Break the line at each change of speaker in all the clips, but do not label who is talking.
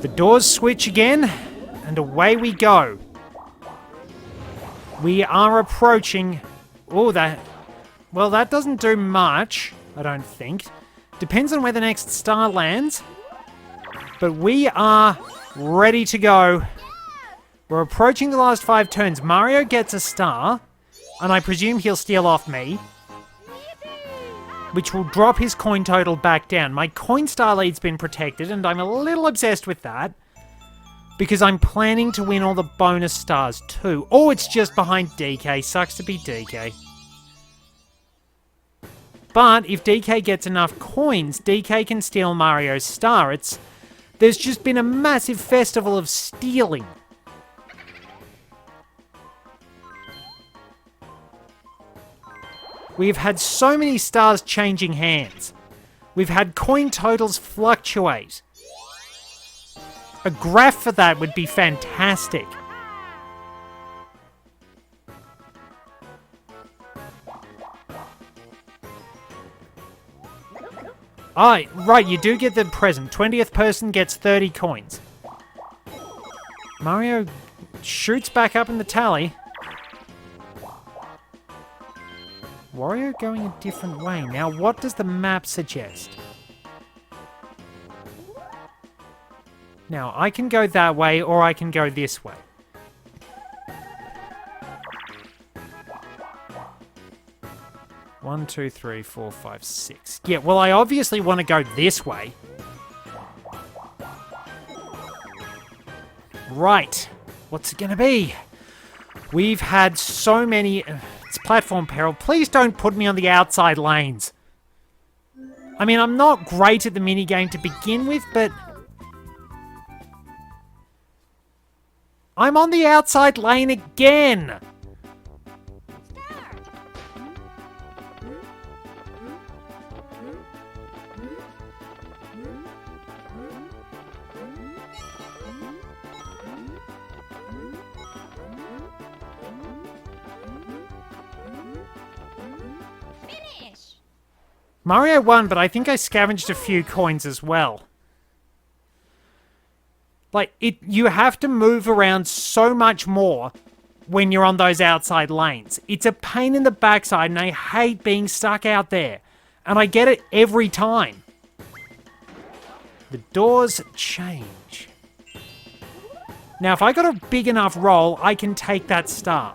The doors switch again, and away we go. We are approaching... Oh, that... Well, that doesn't do much, I don't think. Depends on where the next star lands. But we are ready to go. We're approaching the last 5 turns. Mario gets a star, and I presume he'll steal off me, which will drop his coin total back down. My coin star lead's been protected, and I'm a little obsessed with that, because I'm planning to win all the bonus stars too. Oh, it's just behind DK. Sucks to be DK. But if DK gets enough coins, DK can steal Mario's star. There's just been a massive festival of stealing. We've had so many stars changing hands. We've had coin totals fluctuate. A graph for that would be fantastic. Ah, right, you do get the present. 20th person gets 30 coins. Mario shoots back up in the tally. Wario going a different way. Now, what does the map suggest? Now, I can go that way, or I can go this way. One, two, 3, 4, 5, 6. Yeah, well, I obviously want to go this way. Right. What's it gonna be? We've had so many... It's platform peril. Please don't put me on the outside lanes. I mean, I'm not great at the minigame to begin with, but... I'm on the outside lane again! Mario won, but I think I scavenged a few coins as well. Like, you have to move around so much more when you're on those outside lanes. It's a pain in the backside, and I hate being stuck out there. And I get it every time. The doors change. Now, if I got a big enough roll, I can take that star.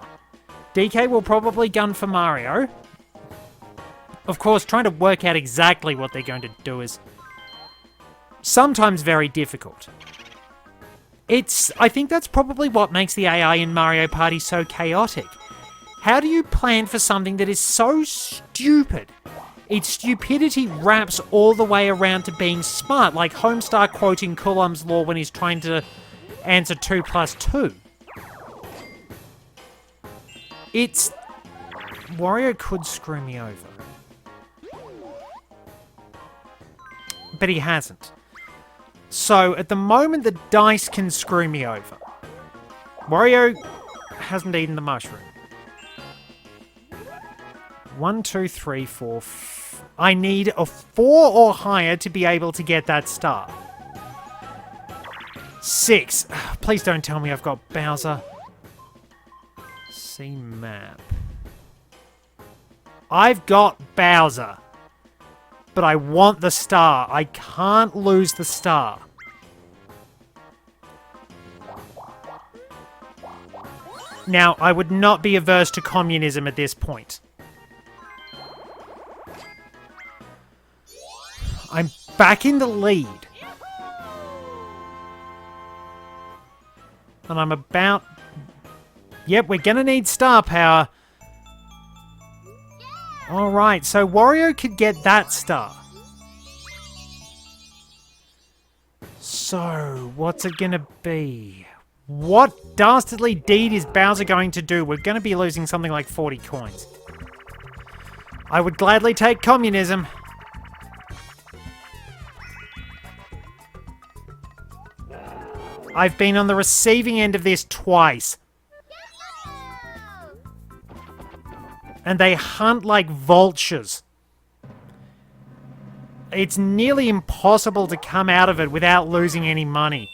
DK will probably gun for Mario. Of course, trying to work out exactly what they're going to do is sometimes very difficult. I think that's probably what makes the AI in Mario Party so chaotic. How do you plan for something that is so stupid? Its stupidity wraps all the way around to being smart, like Homestar quoting Coulomb's law when he's trying to answer 2 plus 2. Wario could screw me over. But he hasn't. So, at the moment, the dice can screw me over. Wario hasn't eaten the mushroom. 1, 2, 3, 4... I need a 4 or higher to be able to get that star. 6. Please don't tell me I've got Bowser. See map. I've got Bowser. But I want the star. I can't lose the star. Now, I would not be averse to communism at this point. I'm back in the lead. And I'm about... Yep, we're gonna need star power. Alright, so Wario could get that star. So, what's it gonna be? What dastardly deed is Bowser going to do? We're gonna be losing something like 40 coins. I would gladly take communism. I've been on the receiving end of this twice. And they hunt like vultures. It's nearly impossible to come out of it without losing any money.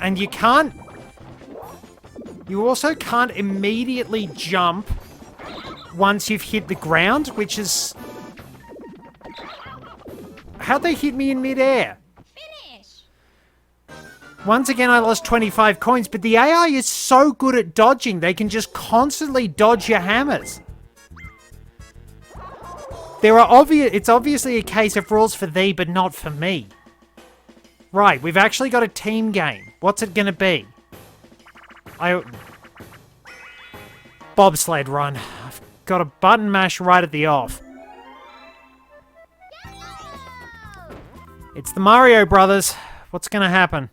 and you can't... You also can't immediately jump once you've hit the ground, which is... How'd they hit me in midair?
Finish.
Once again, I lost 25 coins, but the AI is so good at dodging, they can just constantly dodge your hammers. It's obviously a case of rules for thee, but not for me. Right, we've actually got a team game. What's it gonna be? Bobsled run. I've got a button mash right at the off. It's the Mario Brothers. What's gonna happen?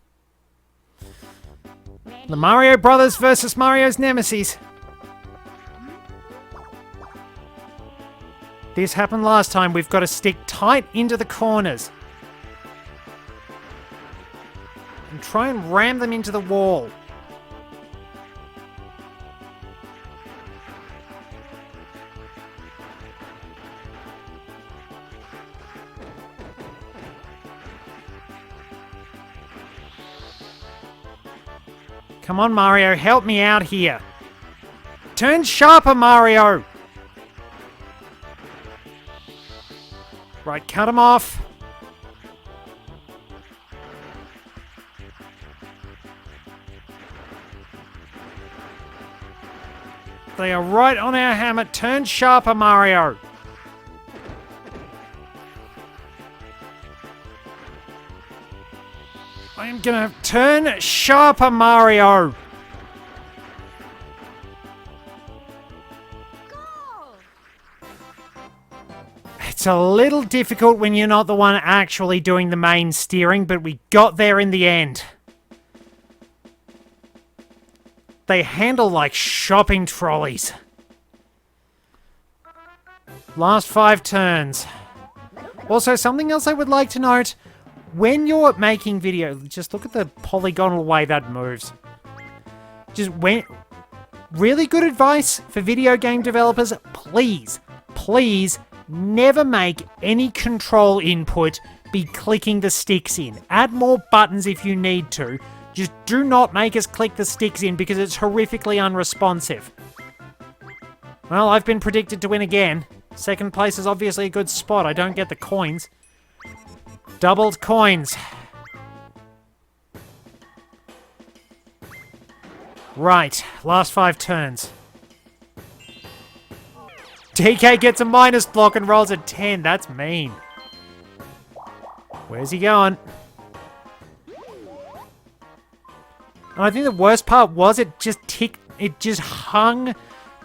The Mario Brothers versus Mario's nemesis. This happened last time. We've got to stick tight into the corners. And try and ram them into the wall. Come on, Mario, help me out here. Turn sharper, Mario! Right, cut him off. They are right on our hammer. Turn sharper, Mario. I am gonna turn sharper, Mario. It's a little difficult when you're not the one actually doing the main steering, but we got there in the end. They handle like shopping trolleys. Last 5 turns. Also, something else I would like to note. When you're making video, just look at the polygonal way that moves. Really good advice for video game developers. Please, please, never make any control input be clicking the sticks in. Add more buttons if you need to. Just do not make us click the sticks in because it's horrifically unresponsive. Well, I've been predicted to win again. Second place is obviously a good spot. I don't get the coins. Doubled coins. Right, last 5 turns. DK gets a minus block and rolls a 10. That's mean. Where's he going? And I think the worst part was it just hung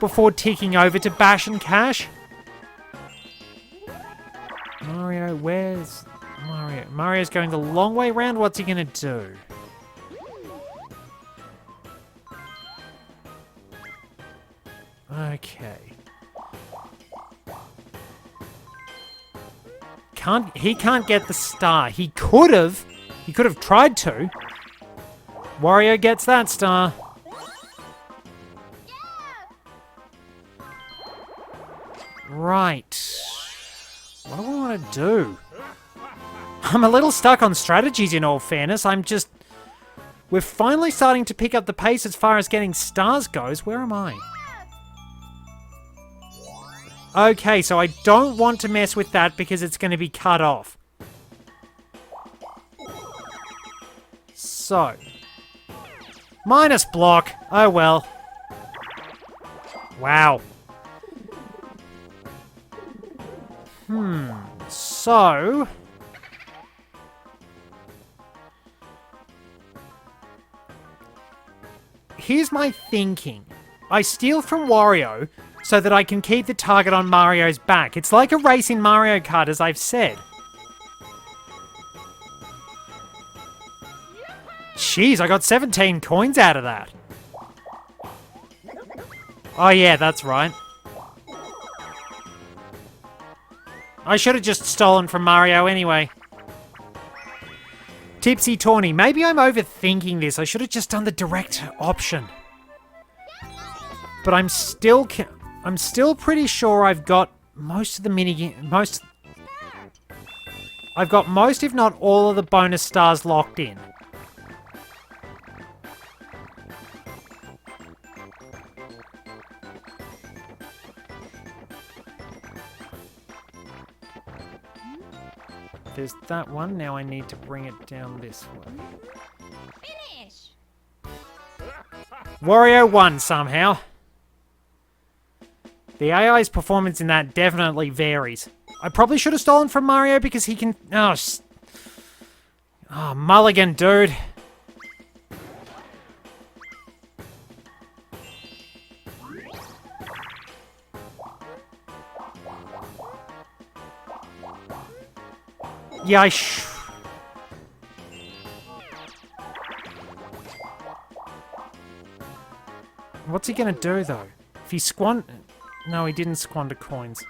before ticking over to Bash and Cash. Mario, where's Mario? Mario's going the long way round. What's he gonna do? Okay. He can't get the star. He could have tried to. Wario gets that star. Right. What do I want to do? I'm a little stuck on strategies, in all fairness. We're finally starting to pick up the pace as far as getting stars goes. Where am I? Okay, so I don't want to mess with that because it's going to be cut off. So. Minus block. Oh well. Wow. So. Here's my thinking. I steal from Wario so that I can keep the target on Mario's back. It's like a race in Mario Kart, as I've said. Jeez, I got 17 coins out of that. Oh yeah, that's right. I should have just stolen from Mario anyway. Tipsy Tawny. Maybe I'm overthinking this. I should have just done the direct option. But I'm still pretty sure I've got most of the minigame... I've got most, if not all, of the bonus stars locked in. there's that one. Now I need to bring it down this way.
Finish.
Wario won somehow. The AI's performance in that definitely varies. I probably should have stolen from Mario because he can... Oh, mulligan, dude. Yeah, What's he gonna do, though? If he No, he didn't squander coins.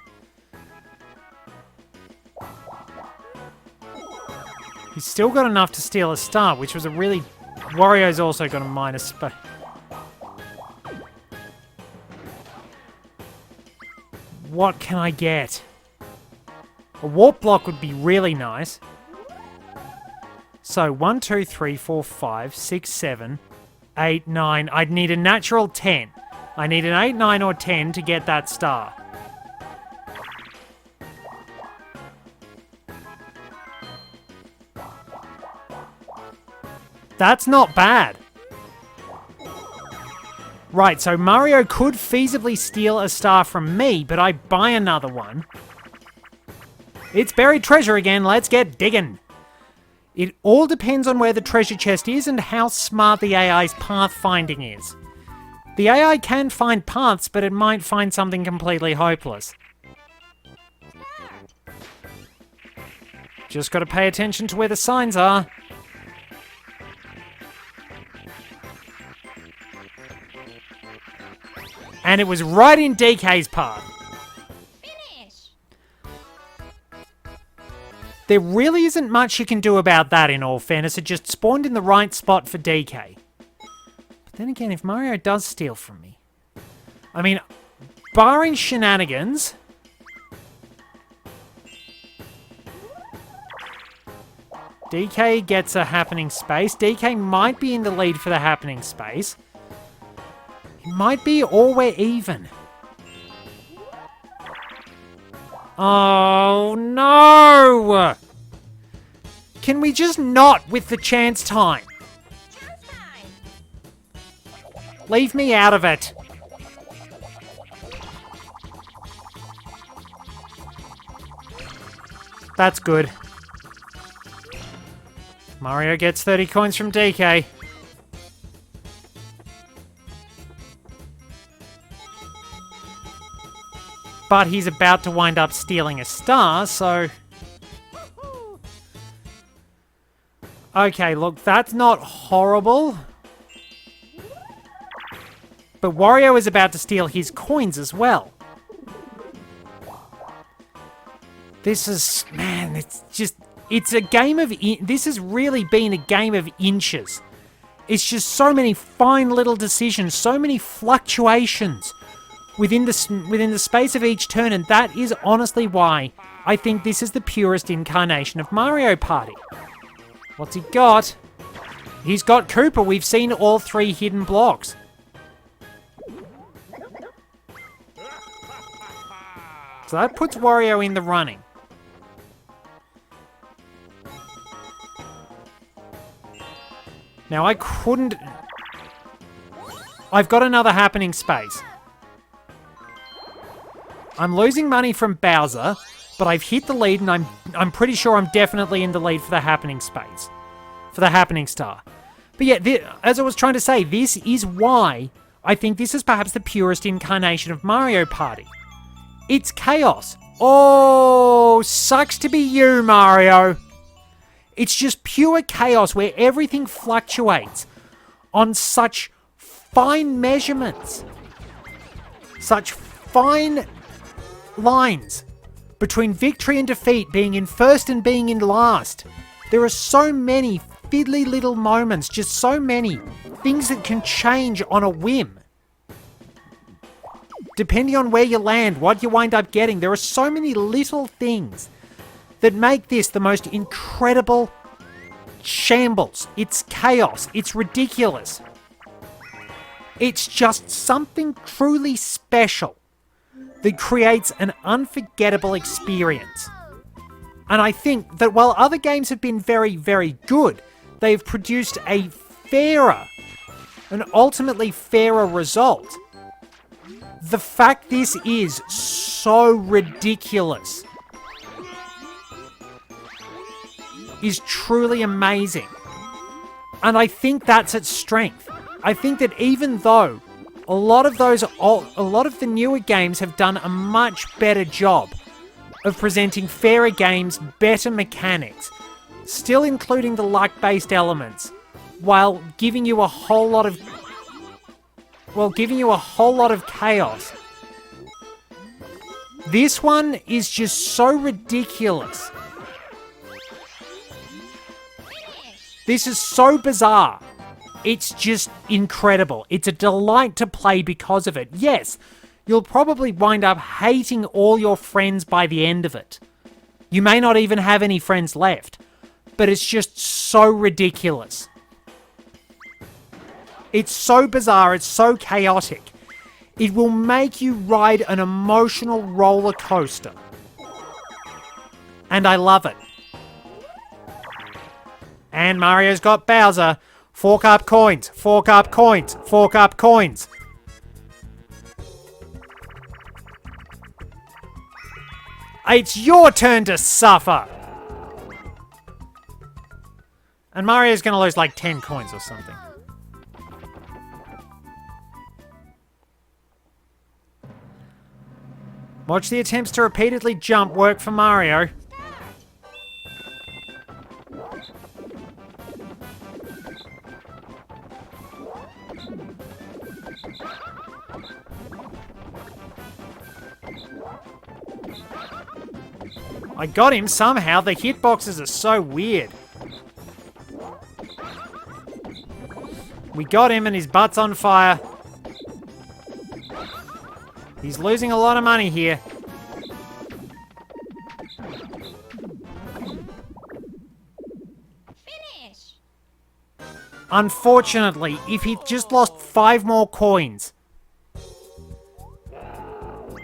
He's still got enough to steal a star, which was a really... Wario's also got a minus space. What can I get? A warp block would be really nice. So, 1, 2, 3, 4, 5, 6, 7, 8, 9. I'd need a natural 10. I need an 8, 9, or 10 to get that star. That's not bad. Right, so Mario could feasibly steal a star from me, but I buy another one. It's buried treasure again, let's get digging. It all depends on where the treasure chest is and how smart the AI's pathfinding is. The AI can find paths, but it might find something completely hopeless. Just gotta pay attention to where the signs are. And it was right in DK's path.
Finish.
There really isn't much you can do about that, in all fairness. It just spawned in the right spot for DK. But then again, if Mario does steal from me... I mean, barring shenanigans... DK gets a happening space. DK might be in the lead for the happening space. It might be, or we're even. Oh, no! Can we just not with the chance time?
Just fine.
Leave me out of it. That's good. Mario gets 30 coins from DK. But he's about to wind up stealing a star, so... Okay, look, that's not horrible. But Wario is about to steal his coins as well. This is... Man, it's just... It's a game of... This has really been a game of inches. It's just so many fine little decisions, so many fluctuations within the space of each turn, and that is honestly why I think this is the purest incarnation of Mario Party. What's he got? He's got Koopa. We've seen all 3 hidden blocks. So that puts Wario in the running. Now I couldn't... I've got another happening space. I'm losing money from Bowser, but I've hit the lead, and I'm pretty sure I'm definitely in the lead for the happening space. For the happening star. But yeah, as I was trying to say, this is why I think this is perhaps the purest incarnation of Mario Party. It's chaos. Oh, sucks to be you, Mario. It's just pure chaos where everything fluctuates on such fine measurements. Such fine lines between victory and defeat, being in first and being in last. There are so many fiddly little moments, just so many things that can change on a whim. Depending on where you land, what you wind up getting, there are so many little things that make this the most incredible shambles. It's chaos. It's ridiculous. It's just something truly special that creates an unforgettable experience. And I think that while other games have been very, very good, they've produced a fairer, an ultimately fairer result. The fact this is so ridiculous is truly amazing. And I think that's its strength. I think that even though a lot of the newer games have done a much better job of presenting fairer games, better mechanics, still including the luck-based elements, while giving you a whole lot of chaos. This one is just so ridiculous. This is so bizarre. It's just incredible. It's a delight to play because of it. Yes, you'll probably wind up hating all your friends by the end of it. You may not even have any friends left, but it's just so ridiculous. It's so bizarre, it's so chaotic. It will make you ride an emotional roller coaster. And I love it. And Mario's got Bowser. Fork up coins, fork up coins, fork up coins. It's your turn to suffer. And Mario's going to lose like 10 coins or something. Watch the attempts to repeatedly jump work for Mario. I got him somehow. The hitboxes are so weird. We got him and his butt's on fire. He's losing a lot of money here.
Finish.
Unfortunately, if he just lost 5 more coins.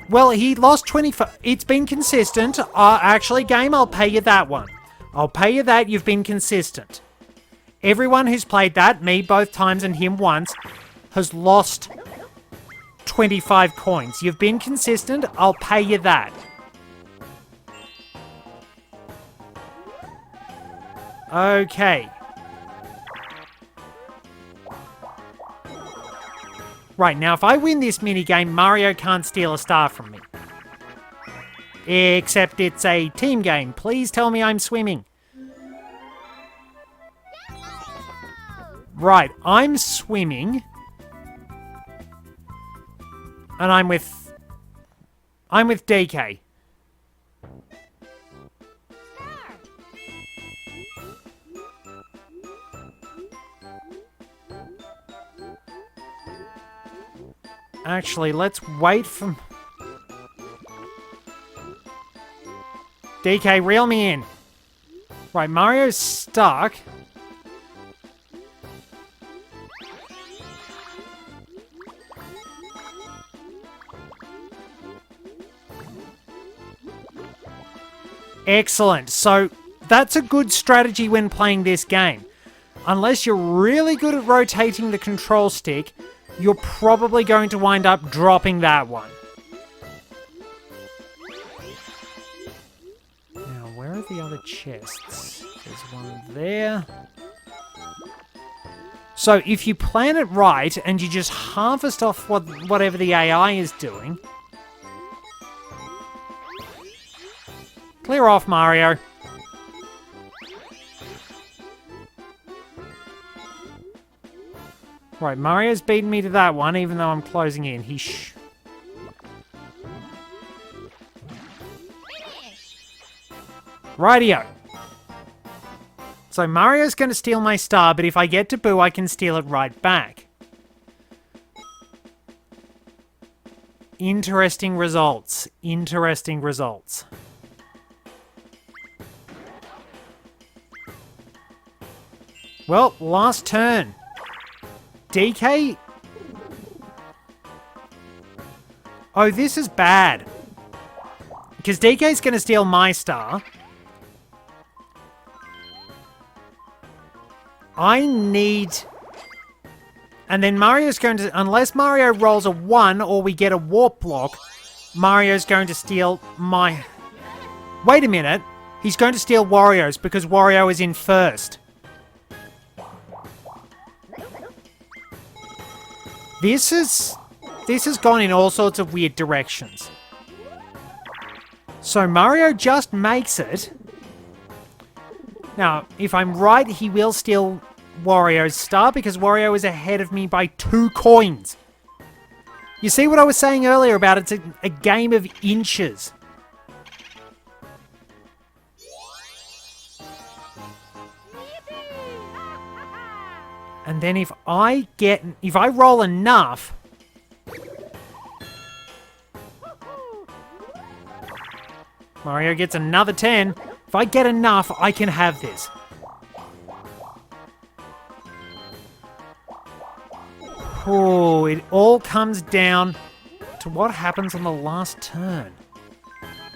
Well, he lost 25. It's been consistent. Actually, game, I'll pay you that one. I'll pay you that. You've been consistent. Everyone who's played that, me both times and him once, has lost 25 coins. You've been consistent. I'll pay you that. Okay. Right, now if I win this minigame, Mario can't steal a star from me. Except it's a team game. Please tell me I'm swimming. Right, I'm swimming. And I'm with DK. Actually, let's wait for... DK, reel me in. Right, Mario's stuck. Excellent. So, that's a good strategy when playing this game. Unless you're really good at rotating the control stick, you're probably going to wind up dropping that one. Now, where are the other chests? There's one there. So, if you plan it right, and you just harvest off whatever the AI is doing... Clear off, Mario. Right, Mario's beaten me to that one, even though I'm closing in. Rightio. So Mario's going to steal my star, but if I get to Boo, I can steal it right back. Interesting results. Interesting results. Well, last turn. DK? Oh, this is bad. Because DK's going to steal my star. I need... And then Mario's going to... Unless Mario rolls a 1 or we get a warp block, Mario's going to steal my... Wait a minute. He's going to steal Wario's because Wario is in first. This has gone in all sorts of weird directions. So Mario just makes it. Now, if I'm right, he will steal Wario's star because Wario is ahead of me by 2 coins. You see what I was saying earlier about it's a game of inches. And then if I roll enough, Mario gets another 10. If I get enough, I can have this. Oh, it all comes down to what happens on the last turn,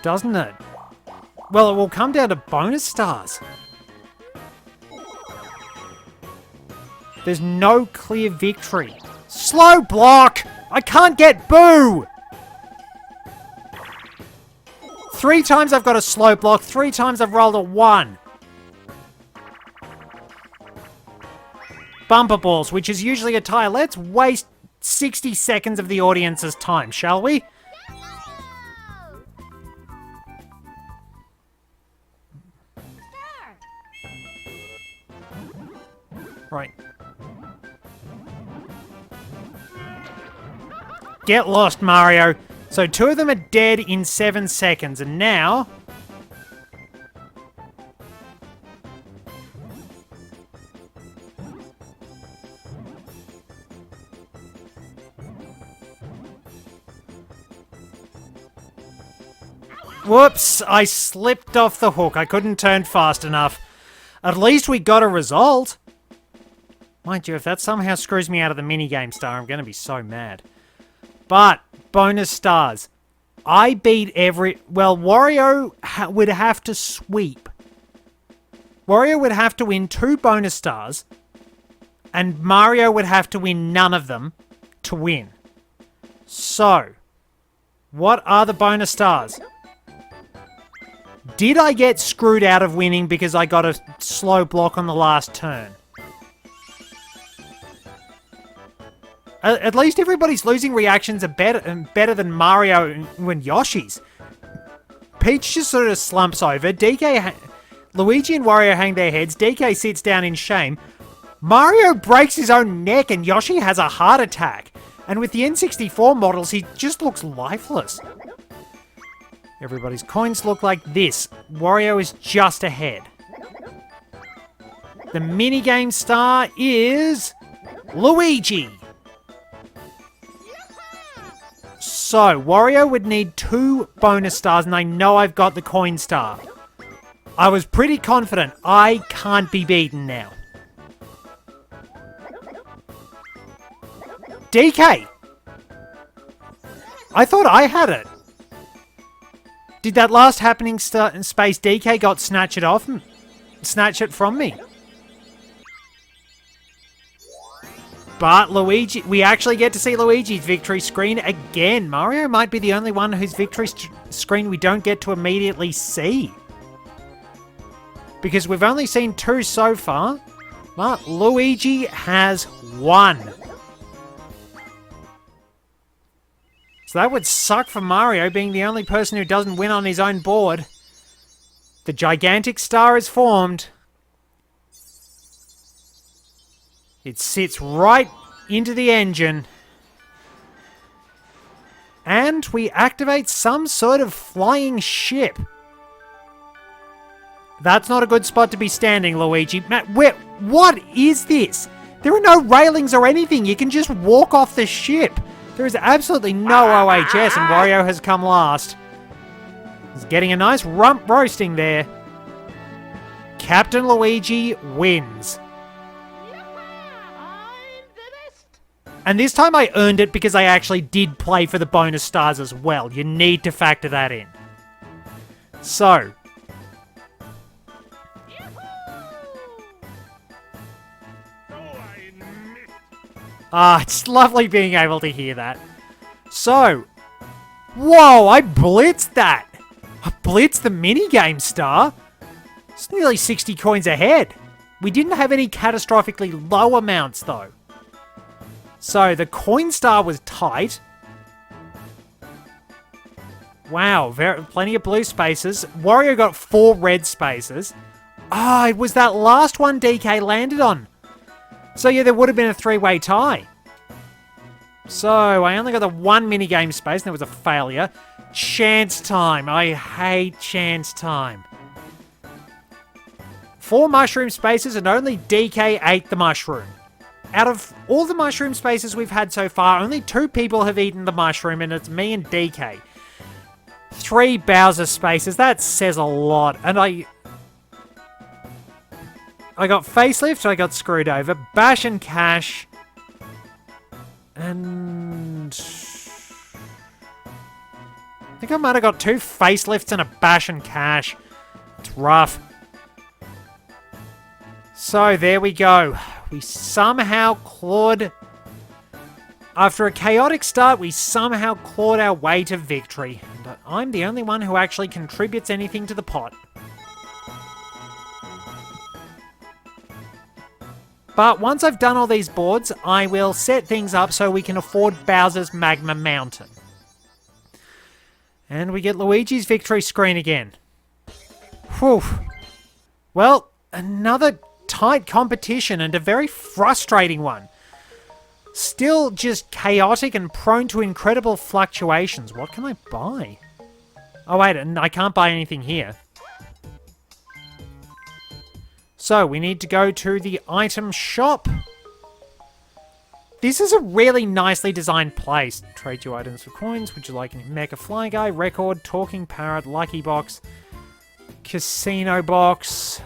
doesn't it? Well, it will come down to bonus stars. There's no clear victory. Slow block! I can't get Boo! 3 times I've got a slow block, 3 times I've rolled a 1. Bumper balls, which is usually a tie. Let's waste 60 seconds of the audience's time, shall we?
Star.
Right. Get lost, Mario. So 2 of them are dead in 7 seconds, and now... Whoops, I slipped off the hook. I couldn't turn fast enough. At least we got a result. Mind you, if that somehow screws me out of the minigame star, I'm going to be so mad. But, bonus stars. I beat every... Well, Wario would have to sweep. Wario would have to win 2 bonus stars. And Mario would have to win none of them to win. So, what are the bonus stars? Did I get screwed out of winning because I got a slow block on the last turn? At least everybody's losing reactions are better than Mario and Yoshi's. Peach just sort of slumps over. Luigi and Wario hang their heads. DK sits down in shame. Mario breaks his own neck and Yoshi has a heart attack. And with the N64 models, he just looks lifeless. Everybody's coins look like this. Wario is just ahead. The minigame star is... Luigi! So, Wario would need 2 bonus stars, and I know I've got the coin star. I was pretty confident. I can't be beaten now. DK! I thought I had it. Did that last happening space DK got snatch it from me? But Luigi, we actually get to see Luigi's victory screen again. Mario might be the only one whose victory screen we don't get to immediately see. Because we've only seen 2 so far. But Luigi has 1. So that would suck for Mario, being the only person who doesn't win on his own board. The gigantic star is formed. It sits right into the engine. And we activate some sort of flying ship. That's not a good spot to be standing, Luigi. Matt, what is this? There are no railings or anything. You can just walk off the ship. There is absolutely no OHS, and Wario has come last. He's getting a nice rump roasting there. Captain Luigi wins. And this time I earned it because I actually did play for the bonus stars as well. You need to factor that in. So. Ah, it's lovely being able to hear that. So, whoa, I blitzed that. I blitzed the minigame star. It's nearly 60 coins ahead. We didn't have any catastrophically low amounts though. So the coin star was tight. Wow, plenty of blue spaces. Wario got 4 red spaces. Ah, it was that last one DK landed on. So yeah, there would have been a 3-way tie. So I only got the 1 minigame space and it was a failure. Chance time. I hate chance time. 4 mushroom spaces and only DK ate the mushroom. Out of all the mushroom spaces we've had so far, only 2 people have eaten the mushroom and it's me and DK. 3 Bowser spaces, that says a lot. And I got facelift, I got screwed over. Bash and cash. And I think I might have got 2 facelifts and a bash and cash. It's rough. So there we go. We somehow clawed... After a chaotic start, we somehow clawed our way to victory. And I'm the only one who actually contributes anything to the pot. But once I've done all these boards, I will set things up so we can afford Bowser's Magma Mountain. And we get Luigi's victory screen again. Whew. Well, another tight competition and a very frustrating one. Still just chaotic and prone to incredible fluctuations. What can I buy? Oh wait, I can't buy anything here. So we need to go to the item shop. This is a really nicely designed place. Trade your items for coins. Would you like a Mecha Fly Guy, Record, Talking Parrot, Lucky Box, Casino Box?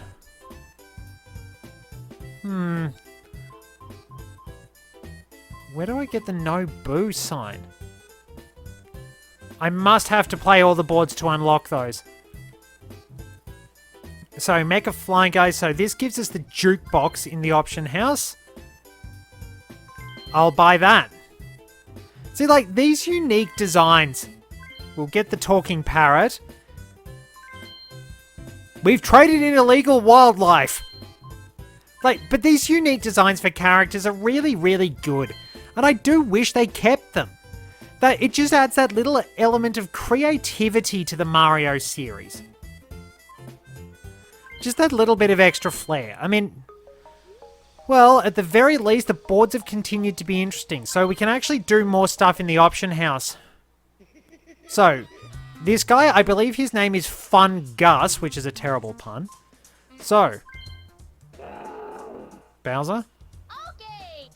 Where do I get the no boo sign? I must have to play all the boards to unlock those. So, Mecha Fly Guy. So this gives us the jukebox in the option house. I'll buy that. See, like, these unique designs. We'll get the talking parrot. We've traded in illegal wildlife. Like, but these unique designs for characters are really, really good. And I do wish they kept them. That it just adds that little element of creativity to the Mario series. Just that little bit of extra flair. I mean, well, at the very least, the boards have continued to be interesting. So we can actually do more stuff in the option house. So, this guy, I believe his name is Fun Gus, which is a terrible pun. So, Bowser?
Okay.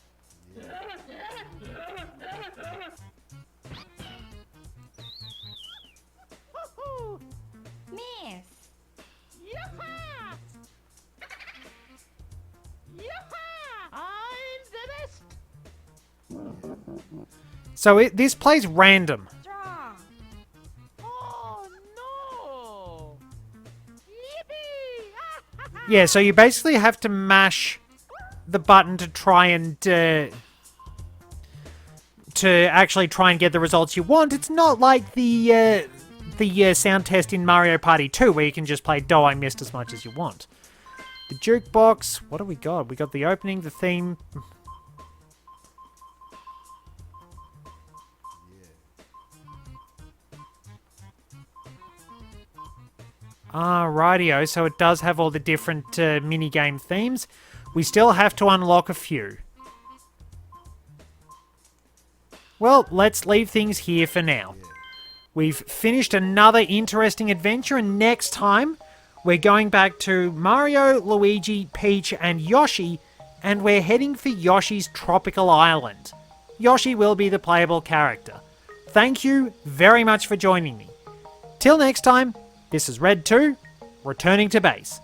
Miss.
Yaha! Yaha! I'm the best!
So this plays random.
Draw.
Oh no! Yippee!
Yeah, so you basically have to mash the button to try and to actually try and get the results you want. It's not like the sound test in Mario Party 2 where you can just play "Do I missed as much as you want." The jukebox. What do we got? We got the opening, the theme. Rightio, so it does have all the different minigame themes. We still have to unlock a few. Well, let's leave things here for now. We've finished another interesting adventure, and next time we're going back to Mario, Luigi, Peach, and Yoshi, and we're heading for Yoshi's Tropical Island. Yoshi will be the playable character. Thank you very much for joining me. Till next time, this is Red 2, returning to base.